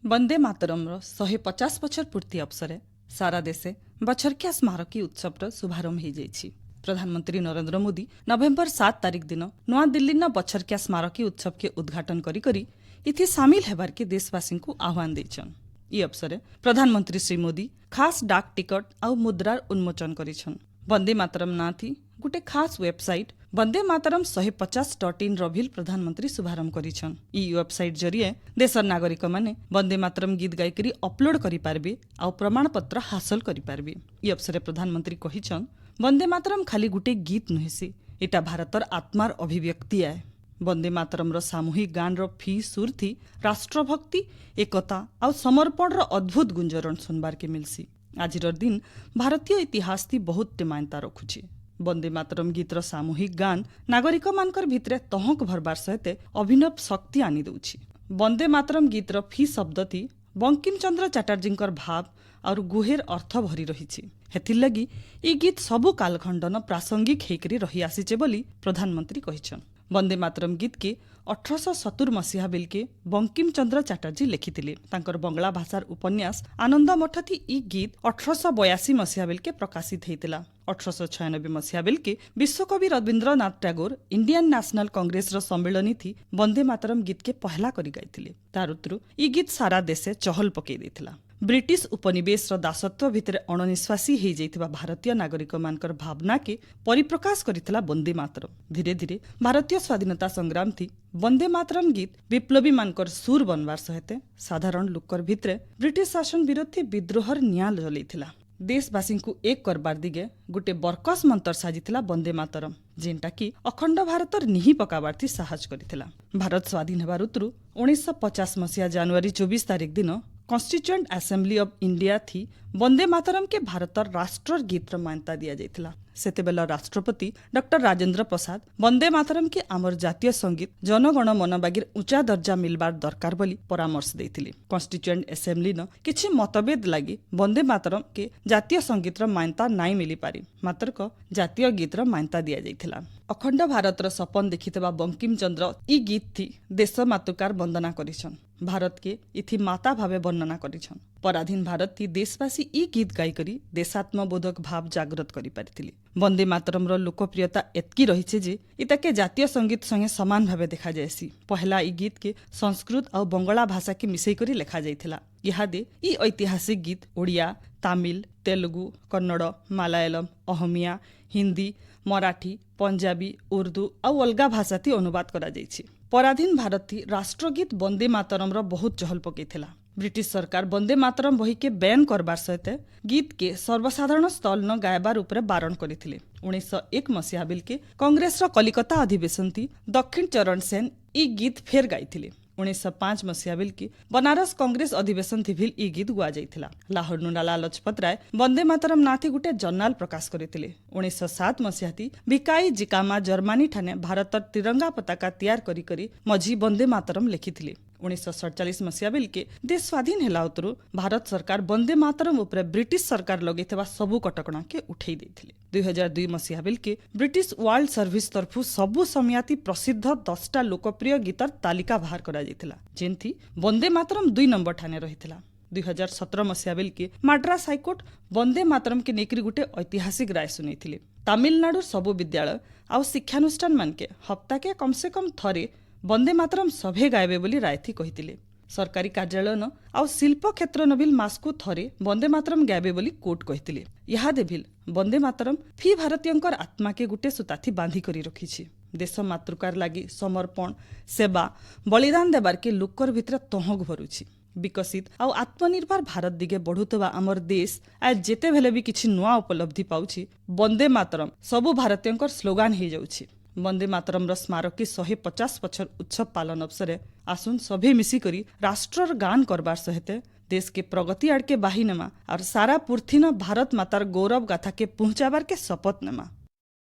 वंदे मातरम 150 बछर पूर्ति अवसर सारा देशे बछरकिया स्मारकी उत्सव शुभारंभ हो जाइछि। प्रधानमंत्री नरेंद्र मोदी नवेम्बर 7 तारिख दिन नवा दिल्ली बछरकिया स्मारकी उत्सव के उद्घाटन करी इथि सामिल हेबार के देशवासी को आह्वान देछन। ई अवसर प्रधानमंत्री श्री मोदी खास डाक टिकट आउ मुद्रार उन्मोचन करिछन। वंदे मातरम ना थी गोटे खास वेबसाइट वंदे मातरम 150.in भी प्रधानमंत्री शुभारंभ करिछन। ई वेबसाइट जरिए देशर नागरिक माने वंदे मातरम गीत गायकरी अपलोड करि पारबे आउ प्रमाण पत्र हासिल करि पारबे। ई अवसर प्रधानमंत्री कहिछन वंदे मातरम खाली गोटे गीत नुहेसी, एटा भारतर आत्मार अभिव्यक्ति आए। वंदे मातरम सामूहिक गान फी सुर थी राष्ट्रभक्ति एकता आउ समर्पण अद्भुत गुंजरण सुनबार के मिलसी। आजिर दिन भारतीय इतिहास थी बहुत मान्यता रखुछि। वंदे मातरम गीतर सामूहिक गान नागरिक मानकर भितरे तहक भरबार सहित अभिनव शक्ति आनी दउछि। वंदे मातरम गीतर फी शब्द थी बंकिम चंद्र चटर्जींकर भाव और गुहेर अर्थ भरी रहिछि। हेथिर लगी ई गीत सबु कालखंडन प्रासंगिक हेकरी रही आसीचे बोली प्रधानमंत्री कहिछन। वंदे मातरम गीत के 1870 मसीहा बेल के बंकिम चंद्र चटर्जी लिखिथिले। तांकर बंगला भाषार उपन्यास आनंद मठ थी ई गीत 1882 मसीहा बेल के प्रकाशित हेतिला। 1896 मसीहा बेल के विश्वकवि रवींद्रनाथ टैगोर इंडियन नेशनल कांग्रेस सम्मेलनी थी वंदे मातरम गीत के पहला करी गाइथिले। तारुत्रु ई गीत सारा देशे चहल पकई देथिला। ब्रिटिश उपनिवेश दासत्व भितर अणनिश्वासी हो जाइथिबा भारतीय नागरिक मानकर भावना के परिप्रकाश करिथिला वंदे मातरम। धीरे धीरे भारतीय स्वाधीनता संग्राम थी वंदे मातरम गीत विप्लवी मानकर सुर बनवार सहित साधारण लोकर भितर ब्रिटिश शासन विरोधी विद्रोहर निया जलैथिला। देशवासी को एक करबार दिगे गोटे बरकस मंत्र साजिथिला वंदे मातरम, जेनटा कि अखंड भारतर निही पकाबार थी साहस करिथिला। भारत स्वाधीन हेबार उतरु 1950 मसीहा जनवरी 24 तारिख दिन कॉन्स्टिट्यूएंट असेंबली ऑफ इंडिया थी वंदे मातरम के भारतर राष्ट्र गीतर मान्यता दिया जाइथिला। सेतेबेला राष्ट्रपति डॉक्टर राजेंद्र प्रसाद वंदे मातरम के आमर जातीय संगीत जनगण मन बागिर ऊंचा दर्जा मिलबार दरकार बोली परामर्श देथिले। कॉन्स्टिट्यूएंट असेंबली न किछि मतभेद लागि वंदे मातरम के जातीय संगीतर मान्यता नाई मिली पारी, मात्र को जातीय गीतर मान्यता दिया जाइथिला। अखंड भारतर सपन देखिथिबा बंकिम चंद्र ई गीत थी देश मातृकार वंदना करिछन। भारत के इथि माता भावे वर्णना करिछन। पराधीन भारत थी देशवासी ई गीत गायकरी देशात्मबोधक भाव जागृत करि पारिथिले। वंदे मातरम लोकप्रियता एतकी रहिছে जे इताके जातीय संगीत संगे समान भावे देखा जायसी। पहला ई गीत के संस्कृत और बंगला भाषा के मिसई करी लिखा जाइथिला। इहादे ई ऐतिहासिक गीत ओडिया, तमिल, तेलुगु, कन्नड़, मलयालम, अहमिया, हिंदी, मराठी, पंजाबी, उर्दू और अलगा भाषा थी अनुवाद करा जाइछि। पराधीन भारत थी राष्ट्रगीत वंदे मातरम बहुत चहल पकईथिला। ब्रिटिश सरकार वंदे मातरम बही के बैन करबार सहित गीत के सर्वसाधारण स्थल न गायबार उपरे बारण करिथिले। 1901 मसीहा बेल के कांग्रेस कलिकता अधिवेशन थी दक्षिण चरण सेन ई गीत फेर गाइथिले। 1905 मसीहा बेल के बनारस कांग्रेस अधिवेशन थी भी ई गीत गुआ जाइथिला। लाहौर नु लाला लजपत राय वंदे मातरम नाथी गुटे जर्नाल प्रकाश करिथिले। 1907 मसीहा थी भिकाई जिकामा जर्मनी ठाने भारत तिरंगा पताका तैयार करी करी मझी वंदे मातरम लिखिथिले। 1947 मसीहा बेल के देश स्वाधीन हेला उतरु भारत सरकार वंदे मातरम उपरे ब्रिटिश सरकार लगेथिबा सबु कटकणा के उठेई देथिले। 2002 मसीहा बेल के ब्रिटिश वर्ल्ड सर्विस तरफु सबु समयाती प्रसिद्ध 10टा लोकप्रिय गीतर तालिका बाहर करा जाइथिला, जेनथी वंदे मातरम 2 नंबर ठाने रहिथिला। 2017 मसीहा बेल के मद्रास हाईकोर्ट वंदे मातरम के नेकरी गुटे ऐतिहासिक राय सुनैथिले। तमिलनाडु सबु विद्यालय आउ शिक्षानुष्ठान मान के हप्ता के कम से कम थरे वंदे मातरम सभे गायबे बोली राय थी कहिथिले। सरकारी कार्यालय न आउ शिल्प क्षेत्र न बिल मासकु थरे वंदे मातरम गायबे बोली कोर्ट कहिथिले। यहा देभिल वंदे मातरम फी भारतीयंकर आत्मा के गुटे सुताथी बांधी करी रखिछि। देश मातृकार लागी समर्पण सेवा बलिदान देबार के लोकर भितर तहक भरुछि। विकसित आउ आत्मनिर्भर भारत दिगे बढ़ुतबा आमर देश आज जेते भेले भी किछि नुआ उपलब्धि पाउछि वंदे मातरम सबु भारतीयंकर स्लोगान हे जाउछि। वंदे मातरम स्मारकी 150 बछर उत्सव पालन अवसरे आसुन सभे मिसी करी राष्ट्रर गान करबार सहित देश के प्रगति आड़ के बाही नेमा और सारा पृथ्वी न भारत मातार गौरव गाथा के पहुंचाबार के शपथ नेमा।